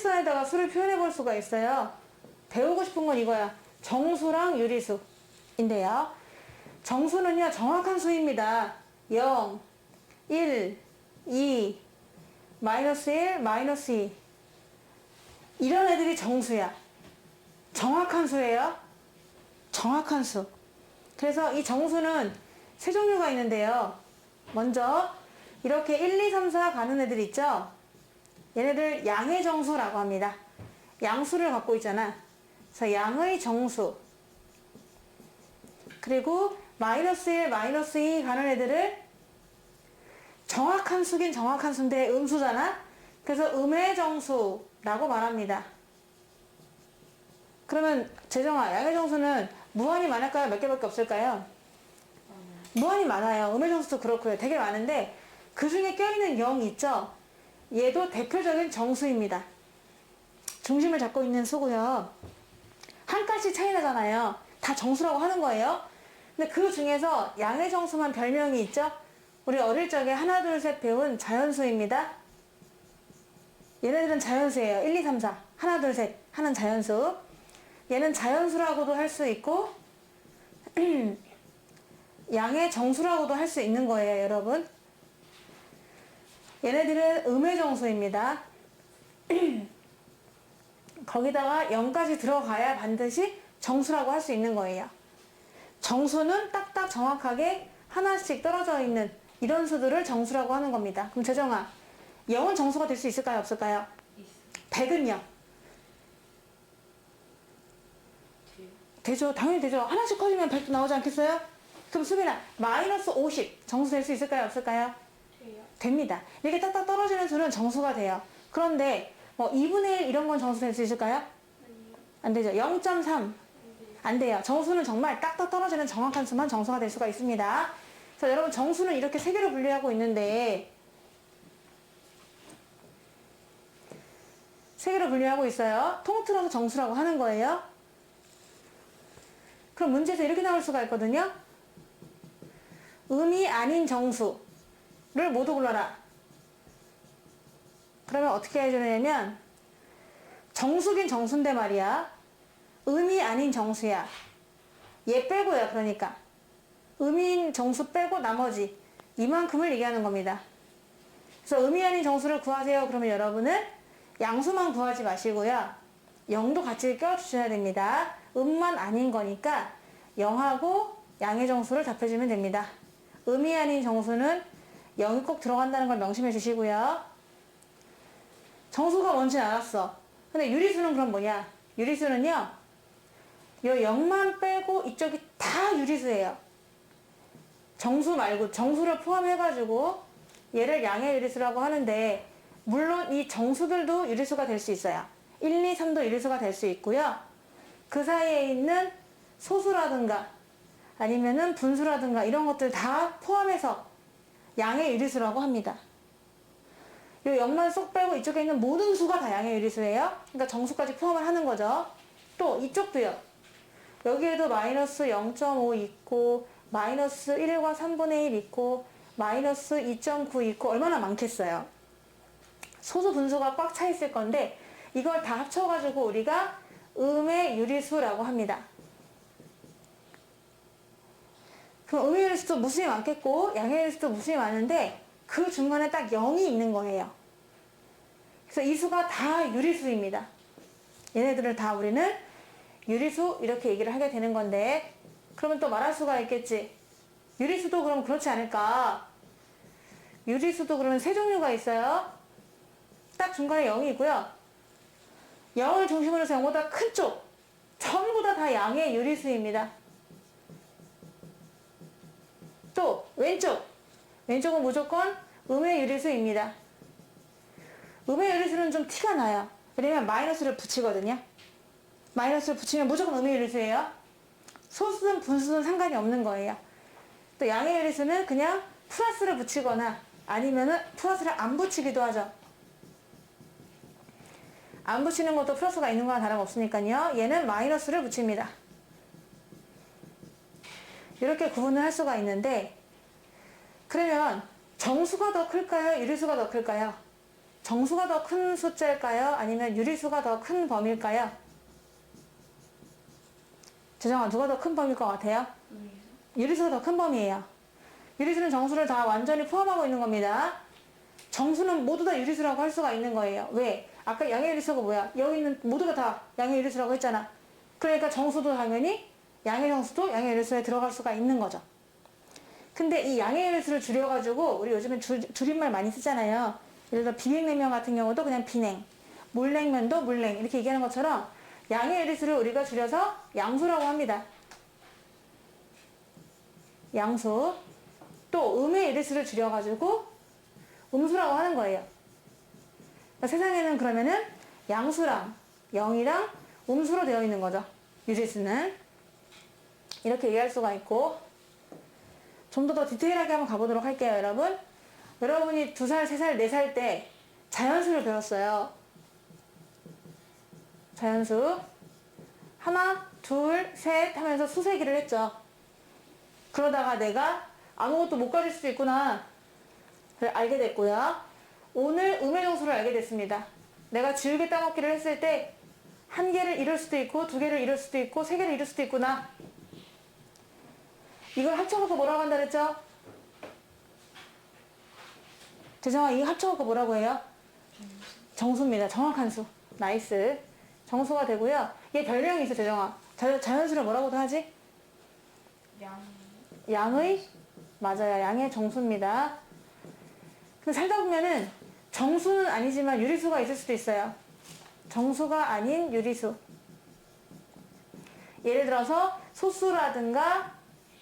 일직선에다가 수를 표현해 볼 수가 있어요. 배우고 싶은 건 이거야. 정수랑 유리수인데요. 정수는요, 정확한 수입니다. 0, 1, 2, 마이너스 1, 마이너스 2. 이런 애들이 정수야. 정확한 수예요. 정확한 수. 그래서 이 정수는 세 종류가 있는데요. 먼저 이렇게 1, 2, 3, 4 가는 애들 있죠? 얘네들 양의 정수라고 합니다. 양수를 갖고 있잖아. 그래서 양의 정수. 그리고 마이너스 1, 마이너스 2 가는 애들을 정확한 수긴 정확한 수인데 음수잖아? 그래서 음의 정수라고 말합니다. 그러면 재정아, 양의 정수는 무한히 많을까요? 몇 개밖에 없을까요? 무한히 많아요. 음의 정수도 그렇고요. 되게 많은데 그 중에 껴있는 0 있죠? 얘도 대표적인 정수입니다. 중심을 잡고 있는 수고요. 한 칸씩 차이 나잖아요. 다 정수라고 하는 거예요. 근데 그 중에서 양의 정수만 별명이 있죠? 우리 어릴 적에 하나 둘 셋 배운 자연수입니다. 얘네들은 자연수예요. 1, 2, 3, 4 하나 둘 셋 하는 자연수. 얘는 자연수라고도 할 수 있고 양의 정수라고도 할 수 있는 거예요, 여러분. 얘네들은 음의 정수입니다. 거기다가 0까지 들어가야 반드시 정수라고 할 수 있는 거예요. 정수는 딱딱 정확하게 하나씩 떨어져 있는 이런 수들을 정수라고 하는 겁니다. 그럼 재정아, 0은 정수가 될 수 있을까요? 없을까요? 100은요? 되죠. 당연히 되죠. 하나씩 커지면 100도 나오지 않겠어요? 그럼 수빈아, 마이너스 50 정수 될 수 있을까요? 없을까요? 돼요. 됩니다. 이렇게 딱딱 떨어지는 수는 정수가 돼요. 그런데 뭐 2분의 1 이런 건 정수 될 수 있을까요? 아니요. 안 되죠. 0.3 안 돼요. 정수는 정말 딱딱 떨어지는 정확한 수만 정수가 될 수가 있습니다. 그래서 여러분, 정수는 이렇게 세 개로 분류하고 있는데 세 개로 분류하고 있어요. 통틀어서 정수라고 하는 거예요. 그럼 문제에서 이렇게 나올 수가 있거든요. 음이 아닌 정수를 모두 골라라. 그러면 어떻게 해주냐면 정수긴 정수인데 말이야. 음이 아닌 정수야. 얘 빼고요. 그러니까 음인 정수 빼고 나머지 이만큼을 얘기하는 겁니다. 그래서 음이 아닌 정수를 구하세요. 그러면 여러분은 양수만 구하지 마시고요. 0도 같이 껴주셔야 됩니다. 음만 아닌 거니까 0하고 양의 정수를 답해주면 됩니다. 음이 아닌 정수는 0이 꼭 들어간다는 걸 명심해 주시고요. 정수가 뭔지 알았어. 근데 유리수는 그럼 뭐냐? 유리수는요, 요 0만 빼고 이쪽이 다 유리수예요. 정수 말고 정수를 포함해가지고 얘를 양의 유리수라고 하는데, 물론 이 정수들도 유리수가 될 수 있어요. 1, 2, 3도 유리수가 될 수 있고요. 그 사이에 있는 소수라든가 아니면은 분수라든가 이런 것들 다 포함해서 양의 유리수라고 합니다. 요 0만 쏙 빼고 이쪽에 있는 모든 수가 다 양의 유리수예요. 그러니까 정수까지 포함을 하는 거죠. 또 이쪽도요. 여기에도 마이너스 0.5 있고 마이너스 1과 3분의 1 있고 마이너스 2.9 있고 얼마나 많겠어요. 소수 분수가 꽉 차 있을 건데 이걸 다 합쳐가지고 우리가 음의 유리수라고 합니다. 그럼 음의 유리수도 무수히 많겠고 양의 유리수도 무수히 많은데 그 중간에 딱 0이 있는 거예요. 그래서 이 수가 다 유리수입니다. 얘네들을 다 우리는 유리수 이렇게 얘기를 하게 되는 건데, 그러면 또 말할 수가 있겠지. 유리수도 그럼 그렇지 않을까? 유리수도 그러면 세 종류가 있어요. 딱 중간에 0이 있고요. 0을 중심으로 해서 0보다 큰 쪽 전부 다 양의 유리수입니다. 또 왼쪽은 무조건 음의 유리수입니다. 음의 유리수는 좀 티가 나요. 왜냐면 마이너스를 붙이거든요. 마이너스를 붙이면 무조건 음의 유리수예요. 소수든 분수든 상관이 없는 거예요. 또 양의 유리수는 그냥 플러스를 붙이거나 아니면은 플러스를 안 붙이기도 하죠. 안 붙이는 것도 플러스가 있는 거랑 다름없으니까요. 얘는 마이너스를 붙입니다. 이렇게 구분을 할 수가 있는데, 그러면 정수가 더 클까요? 유리수가 더 클까요? 정수가 더 큰 숫자일까요? 아니면 유리수가 더 큰 범위일까요? 재정아, 누가 더 큰 범위일 것 같아요? 유리수가 더 큰 범위예요. 유리수는 정수를 다 완전히 포함하고 있는 겁니다. 정수는 모두 다 유리수라고 할 수가 있는 거예요. 왜? 아까 양의 유리수가 뭐야? 여기 있는 모두가 다 양의 유리수라고 했잖아. 그러니까 정수도 당연히 양의 정수도 양의 유리수에 들어갈 수가 있는 거죠. 근데 이 양의 유리수를 줄여가지고 우리 요즘엔 줄임말 많이 쓰잖아요. 예를 들어 비냉면 같은 경우도 그냥 비냉, 물냉면도 물냉 이렇게 얘기하는 것처럼 양의 유리수를 우리가 줄여서 양수라고 합니다. 양수. 또 음의 유리수를 줄여가지고 음수라고 하는 거예요. 그러니까 세상에는 그러면은 양수랑 0이랑 음수로 되어 있는 거죠. 유리수는. 이렇게 얘기할 수가 있고, 좀 더 디테일하게 한번 가보도록 할게요, 여러분. 여러분이 2살, 3살, 4살 때 자연수를 배웠어요. 자연수. 하나, 둘, 셋 하면서 수세기를 했죠. 그러다가 내가 아무것도 못 가질 수도 있구나. 알게 됐고요. 오늘 음의 정수를 알게 됐습니다. 내가 지우개 따먹기를 했을 때 1개를 이룰 수도 있고 2개를 이룰 수도 있고 3개를 이룰 수도 있구나. 이걸 합쳐갖고 뭐라고 한다 그랬죠? 재정아, 이거 합쳐갖고 뭐라고 해요? 정수입니다. 정확한 수. 나이스. 정수가 되고요. 얘 별명이 있어, 재정아. 자연수를 뭐라고도 하지? 양의? 맞아요. 양의 정수입니다. 근데 살다 보면은 정수는 아니지만 유리수가 있을 수도 있어요. 정수가 아닌 유리수. 예를 들어서 소수라든가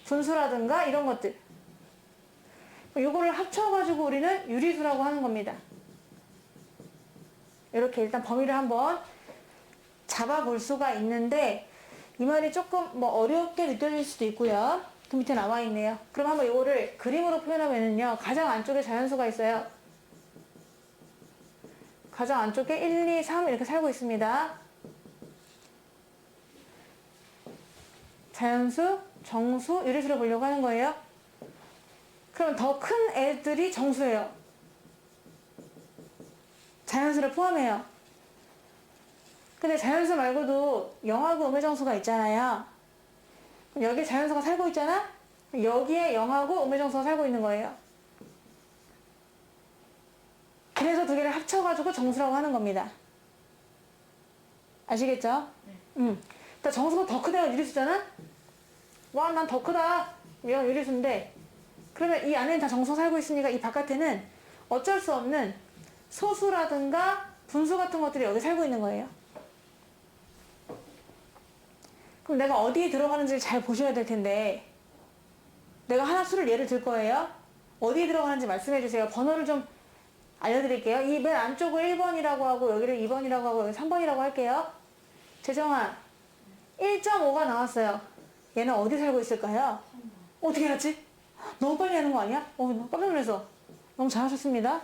분수라든가 이런 것들. 요거를 합쳐가지고 우리는 유리수라고 하는 겁니다. 이렇게 일단 범위를 한번 잡아볼 수가 있는데, 이 말이 조금 뭐 어렵게 느껴질 수도 있고요. 그 밑에 나와 있네요. 그럼 한번 이거를 그림으로 표현하면요, 가장 안쪽에 자연수가 있어요. 가장 안쪽에 1, 2, 3 이렇게 살고 있습니다. 자연수, 정수, 유리수를 보려고 하는 거예요. 그럼 더 큰 애들이 정수예요. 자연수를 포함해요. 근데 자연수 말고도 영하고 음의 정수가 있잖아요. 그럼 여기에 자연수가 살고 있잖아? 여기에 영하고 음의 정수가 살고 있는 거예요. 그래서 2개를 합쳐가지고 정수라고 하는 겁니다. 아시겠죠? 네. 그러니까 정수가 더 크다가 유리수잖아? 와, 난 더 크다. 얘가 유리수인데. 그러면 이 안에는 다 정수가 살고 있으니까 이 바깥에는 어쩔 수 없는 소수라든가 분수 같은 것들이 여기 살고 있는 거예요. 그럼 내가 어디에 들어가는지 잘 보셔야 될 텐데, 내가 하나 수를 예를 들 거예요. 어디에 들어가는지 말씀해 주세요. 번호를 좀 알려드릴게요. 이 맨 안쪽을 1번이라고 하고 여기를 2번이라고 하고 여기 3번이라고 할게요. 재정아, 1.5가 나왔어요. 얘는 어디 살고 있을까요? 어떻게 알았지? 너무 빨리 하는 거 아니야? 나 깜짝 놀라서. 너무 잘하셨습니다.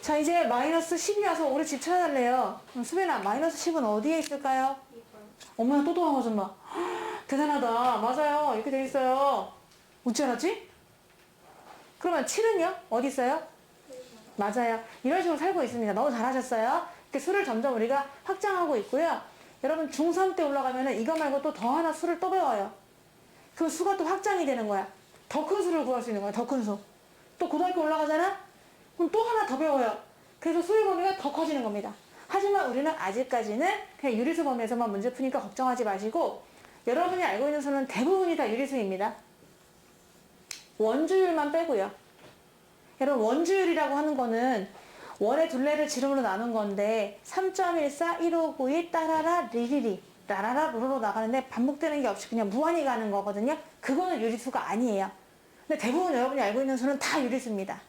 자, 이제 마이너스 10이 와서 우리 집 찾아달래요. 그럼 수빈아, 마이너스 10은 어디에 있을까요? 어머나, 똑똑한 거 좀 봐. 대단하다. 맞아요. 이렇게 돼 있어요. 어찌 알았지? 그러면 7은요? 어디 있어요? 맞아요. 이런 식으로 살고 있습니다. 너무 잘하셨어요. 이렇게 수를 점점 우리가 확장하고 있고요. 여러분 중3 때 올라가면은 이거 말고 또 더 하나 수를 또 배워요. 그 수가 또 확장이 되는 거야. 더 큰 수를 구할 수 있는 거야. 더 큰 수. 또 고등학교 올라가잖아? 그럼 또 하나 더 배워요. 그래서 수의 범위가 더 커지는 겁니다. 하지만 우리는 아직까지는 그냥 유리수 범위에서만 문제 푸니까 걱정하지 마시고, 여러분이 알고 있는 수는 대부분이 다 유리수입니다. 원주율만 빼고요. 여러분 원주율이라고 하는 거는 원의 둘레를 지름으로 나눈 건데 3.14, 1592, 따라라, 리리리, 라라라, 루루로 나가는데 반복되는 게 없이 그냥 무한히 가는 거거든요. 그거는 유리수가 아니에요. 근데 대부분 여러분이 알고 있는 수는 다 유리수입니다.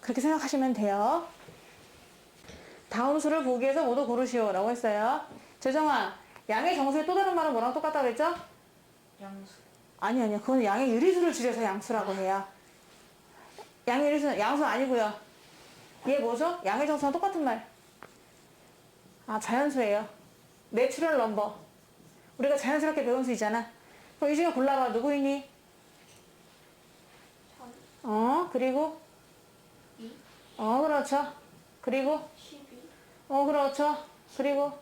그렇게 생각하시면 돼요. 다음 수를 보기 위해서 모두 고르시오 라고 했어요. 재정아, 양의 정수의 또 다른 말은 뭐랑 똑같다고 했죠? 양수. 아니요. 그건 양의 유리수를 줄여서 양수라고 해요. 양의 유리수는 양수 아니고요. 얘 뭐죠? 양의 정수랑 똑같은 말. 아, 자연수예요. 내추럴 넘버. 우리가 자연스럽게 배운 수 있잖아. 그럼 이 중에 골라봐. 누구 있니? 그리고 그렇죠. 그리고 12. 그렇죠. 그리고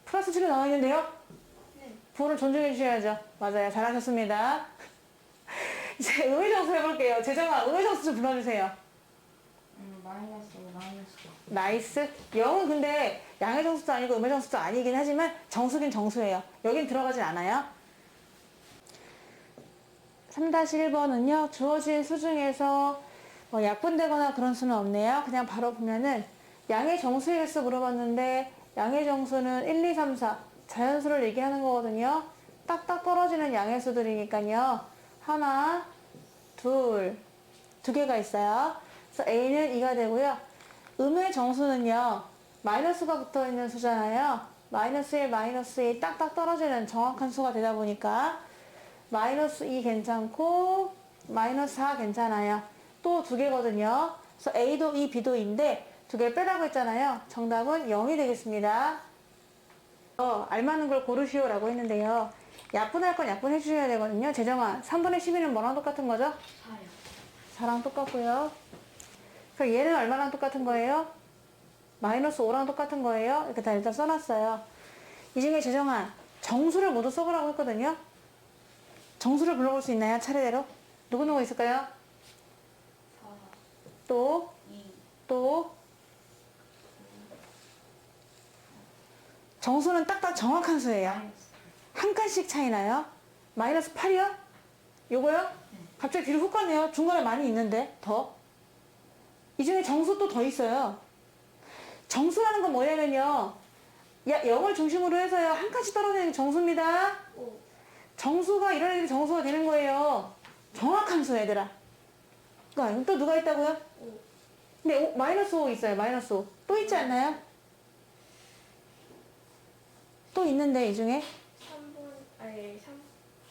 플러스 7이 나와 있는데요. 네. 부호를 존중해 주셔야죠. 맞아요. 잘하셨습니다. 이제 의정수 해볼게요. 재정아, 의정수 좀 불러주세요. 마이너스 5, 마이너스 5. 나이스. 0은 근데 양의 정수도 아니고 음의 정수도 아니긴 하지만 정수긴 정수예요. 여긴 들어가진 않아요. 3-1번은요. 주어진 수 중에서 뭐 약분되거나 그런 수는 없네요. 그냥 바로 보면은 양의 정수의 개수 물어봤는데 양의 정수는 1, 2, 3, 4 자연수를 얘기하는 거거든요. 딱딱 떨어지는 양의 수들이니까요. 하나, 둘, 두 개가 있어요. 그래서 A는 2가 되고요. 음의 정수는요. 마이너스가 붙어있는 수잖아요. 마이너스 1, 마이너스 2 딱딱 떨어지는 정확한 수가 되다 보니까 마이너스 2 괜찮고 마이너스 4 괜찮아요. 또 두 개거든요. 그래서 A도 2, B도 2인데 두 개를 빼라고 했잖아요. 정답은 0이 되겠습니다. 알맞는 걸 고르시오 라고 했는데요. 약분할 건 약분해 주셔야 되거든요. 재정아, 3분의 12는 뭐랑 똑같은 거죠? 4요. 4랑 똑같고요. 그럼 얘는 얼마랑 똑같은 거예요? 마이너스 5랑 똑같은 거예요. 이렇게 다 일단 써놨어요. 이 중에 재정아, 정수를 모두 써보라고 했거든요. 정수를 불러볼 수 있나요? 차례대로? 누구 있을까요? 4, 또, 2, 또. 정수는 딱딱 정확한 수예요. 마이너스 한 칸씩 차이 나요. 마이너스 8이요? 요거요? 갑자기 뒤로 훅 가네요. 중간에 많이 있는데, 더. 이 중에 정수 또 더 있어요. 정수라는 건 뭐냐면요. 0을 중심으로 해서요. 한 칸씩 떨어지는 게 정수입니다. 5. 정수가 이런 애들이 정수가 되는 거예요. 정확한 수, 얘들아. 그러니까 또 누가 있다고요? 5. 근데 마이너스 5 있어요. 마이너스 5. 또 있지 않나요? 또 있는데 이 중에 3분, 아니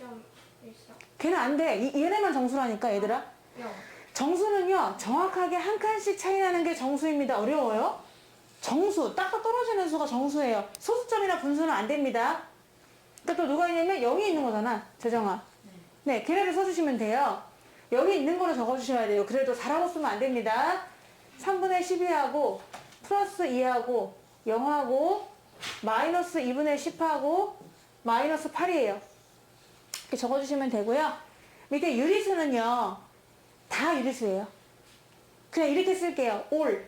3.14. 걔는 안 돼. 얘네만 정수라니까 얘들아. 0. 정수는요 정확하게 한 칸씩 차이 나는 게 정수입니다. 어려워요? 정수 딱딱 떨어지는 수가 정수예요. 소수점이나 분수는 안 됩니다. 그러니까 또 누가 있냐면 여기 있는 거잖아, 재정아. 네, 걔네를 써주시면 돼요. 여기 있는 거를 적어주셔야 돼요. 그래도 4라고 쓰면 안 됩니다. 3분의 12하고 플러스 2하고 0하고 마이너스 2분의 10하고 마이너스 8이에요. 이렇게 적어주시면 되고요. 밑에 유리수는요. 다 유리수예요. 그냥 이렇게 쓸게요. 올.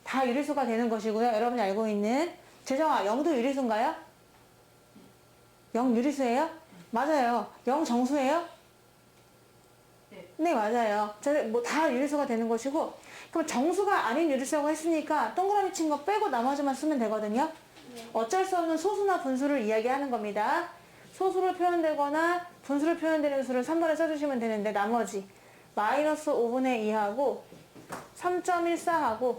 다 유리수가 되는 것이고요. 여러분이 알고 있는. 재정아, 0도 유리수인가요? 0 유리수예요? 맞아요. 0 정수예요? 네, 맞아요. 뭐 다 유리수가 되는 것이고, 그럼 정수가 아닌 유리수라고 했으니까 동그라미 친 거 빼고 나머지만 쓰면 되거든요. 어쩔 수 없는 소수나 분수를 이야기하는 겁니다. 소수로 표현되거나 분수로 표현되는 수를 3번에 써주시면 되는데 나머지 마이너스 5분의 2하고 3.14하고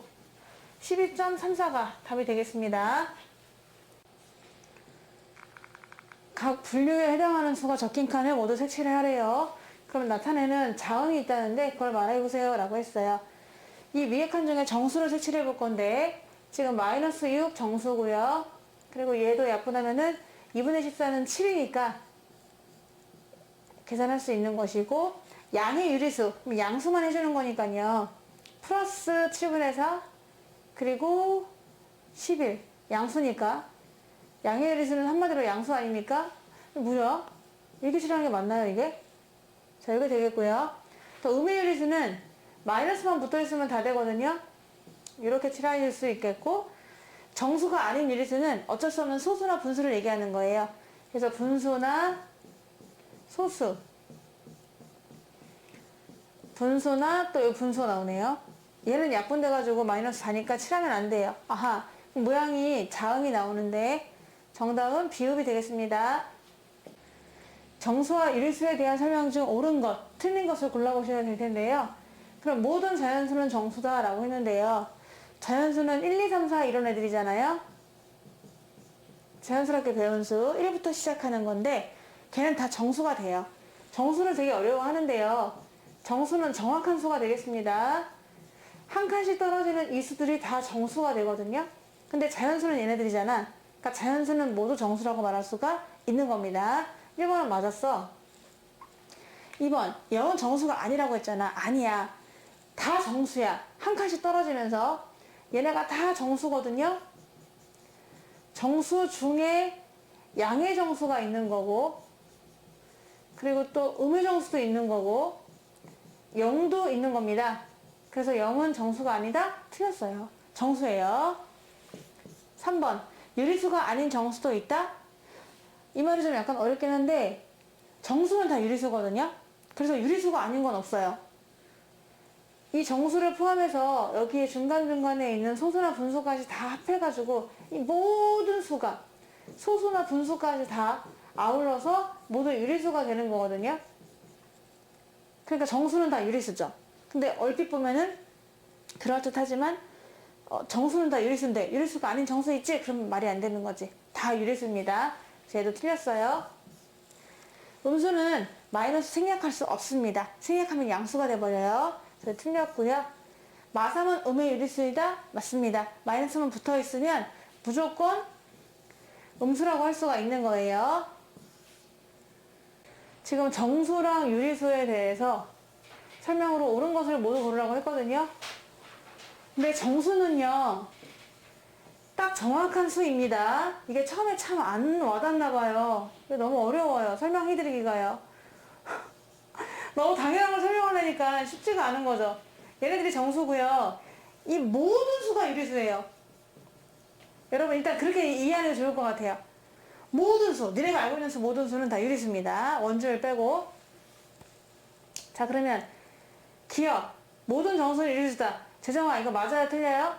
12.34가 답이 되겠습니다. 각 분류에 해당하는 수가 적힌 칸을 모두 색칠을 하래요. 그럼 나타내는 자음이 있다는데 그걸 말해보세요 라고 했어요. 이 위에 칸 중에 정수를 색칠해 볼 건데 지금 마이너스 6 정수고요. 그리고 얘도 약분하면은 2분의 14는 7이니까 계산할 수 있는 것이고 양의 유리수, 양수만 해주는 거니까요. 플러스 7분의 4 그리고 11 양수니까 양의 유리수는 한마디로 양수 아닙니까? 뭐야? 이렇게 칠하는 게 맞나요 이게? 자 이게 되겠고요. 또 음의 유리수는 마이너스만 붙어있으면 다 되거든요. 이렇게 칠하실 수 있겠고 정수가 아닌 유리수는 어쩔 수 없는 소수나 분수를 얘기하는 거예요. 그래서 분수나 소수 분수나 또 이 분수가 나오네요. 얘는 약분돼가지고 마이너스 4니까 칠하면 안 돼요. 아하, 모양이 자음이 나오는데 정답은 비읍이 되겠습니다. 정수와 유리수에 대한 설명 중 옳은 것, 틀린 것을 골라보셔야 될 텐데요. 그럼 모든 자연수는 정수다 라고 했는데요. 자연수는 1, 2, 3, 4 이런 애들이잖아요. 자연스럽게 배운 수 1부터 시작하는 건데 걔는 다 정수가 돼요. 정수를 되게 어려워하는데요. 정수는 정확한 수가 되겠습니다. 한 칸씩 떨어지는 이 수들이 다 정수가 되거든요. 근데 자연수는 얘네들이잖아. 그러니까 자연수는 모두 정수라고 말할 수가 있는 겁니다. 1번은 맞았어. 2번 0은 정수가 아니라고 했잖아. 아니야. 다 정수야. 한 칸씩 떨어지면서 얘네가 다 정수거든요. 정수 중에 양의 정수가 있는 거고, 그리고 또 음의 정수도 있는 거고, 0도 있는 겁니다. 그래서 0은 정수가 아니다? 틀렸어요. 정수예요. 3번. 유리수가 아닌 정수도 있다? 이 말이 좀 약간 어렵긴 한데, 정수는 다 유리수거든요. 그래서 유리수가 아닌 건 없어요. 이 정수를 포함해서 여기 중간중간에 있는 소수나 분수까지 다 합해가지고 이 모든 수가, 소수나 분수까지 다 아울러서 모두 유리수가 되는 거거든요. 그러니까 정수는 다 유리수죠. 근데 얼핏 보면은 그럴듯하지만 정수는 다 유리수인데 유리수가 아닌 정수 있지? 그럼 말이 안 되는 거지. 다 유리수입니다. 쟤도 틀렸어요. 음수는 마이너스 생략할 수 없습니다. 생략하면 양수가 돼버려요. 그래서 틀렸고요. 마3은 음의 유리수이다? 맞습니다. 마이너스만 붙어 있으면 무조건 음수라고 할 수가 있는 거예요. 지금 정수랑 유리수에 대해서 설명으로 옳은 것을 모두 고르라고 했거든요. 근데 정수는요, 딱 정확한 수입니다. 이게 처음에 참 안 와닿나 봐요. 이게 너무 어려워요. 설명해드리기가요. 너무 당연한 걸 설명하려니까 쉽지가 않은 거죠. 얘네들이 정수고요. 이 모든 수가 유리수예요. 여러분 일단 그렇게 이해하는 게 좋을 것 같아요. 모든 수, 니네가 알고 있는 수 모든 수는 다 유리수입니다. 원주를 빼고. 자, 그러면 기억. 모든 정수는 유리수다. 재정아, 이거 맞아요? 틀려요?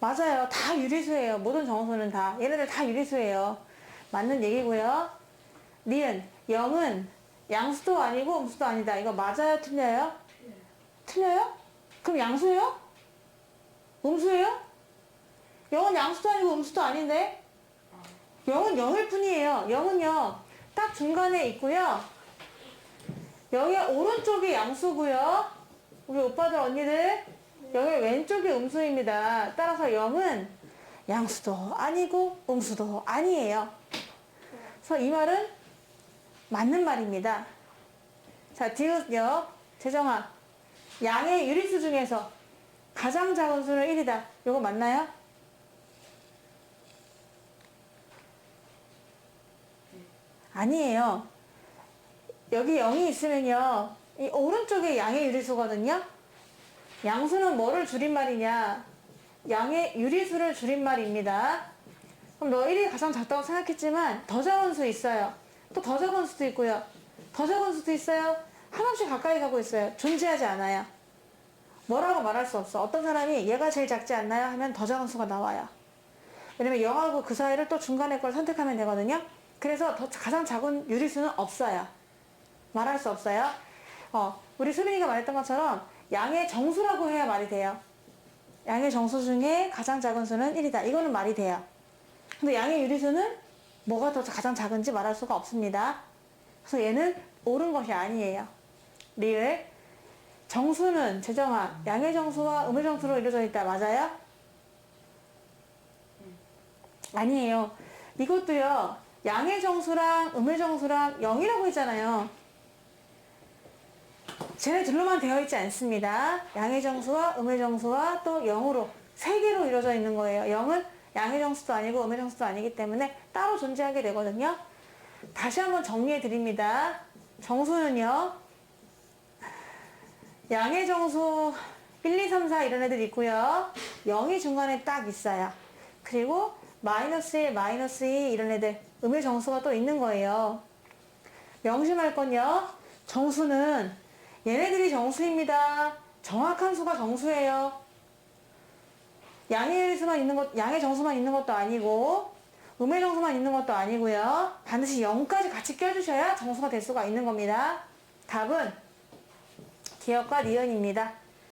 맞아요. 다 유리수예요. 모든 정수는 다. 얘네들 다 유리수예요. 맞는 얘기고요. 니은, 0은 양수도 아니고 음수도 아니다. 이거 맞아요? 틀려요? 틀려요? 그럼 양수예요? 음수예요? 0은 양수도 아니고 음수도 아닌데? 0은 0일 뿐이에요. 0은요, 딱 중간에 있고요. 0의 오른쪽이 양수고요. 우리 오빠들, 언니들, 0의 왼쪽이 음수입니다. 따라서 0은 양수도 아니고 음수도 아니에요. 그래서 이 말은 맞는 말입니다. 자, 디귿요. 재정아, 양의 유리수 중에서 가장 작은 수는 1이다. 이거 맞나요? 아니에요. 여기 0이 있으면요, 이 오른쪽에 양의 유리수거든요. 양수는 뭐를 줄임말이냐? 양의 유리수를 줄임말입니다. 그럼 너 1이 가장 작다고 생각했지만 더 작은 수 있어요. 또 더 작은 수도 있고요. 더 작은 수도 있어요. 한없이 가까이 가고 있어요. 존재하지 않아요. 뭐라고 말할 수 없어. 어떤 사람이 얘가 제일 작지 않나요? 하면 더 작은 수가 나와요. 왜냐면 0하고 그 사이를 또 중간에 걸 선택하면 되거든요. 그래서 가장 작은 유리수는 없어요. 말할 수 없어요. 우리 수빈이가 말했던 것처럼 양의 정수라고 해야 말이 돼요. 양의 정수 중에 가장 작은 수는 1이다. 이거는 말이 돼요. 근데 양의 유리수는 뭐가 더 가장 작은지 말할 수가 없습니다. 그래서 얘는 옳은 것이 아니에요. 리을. 정수는, 재정아, 양의 정수와 음의 정수로 이루어져 있다. 맞아요? 아니에요. 이것도요, 양의 정수랑 음의 정수랑 0이라고 했잖아요. 쟤네들로만 되어 있지 않습니다. 양의 정수와 음의 정수와 또 0으로, 3개로 이루어져 있는 거예요. 0은 양의 정수도 아니고 음의 정수도 아니기 때문에 따로 존재하게 되거든요. 다시 한번 정리해 드립니다. 정수는요, 양의 정수 1, 2, 3, 4 이런 애들 있고요. 0이 중간에 딱 있어요. 그리고 마이너스 1, 마이너스 2 이런 애들, 음의 정수가 또 있는 거예요. 명심할 건요, 정수는 얘네들이 정수입니다. 정확한 수가 정수예요. 양의 정수만 있는 것도 아니고 음의 정수만 있는 것도 아니고요. 반드시 0까지 같이 껴주셔야 정수가 될 수가 있는 겁니다. 답은 기억과 니은입니다.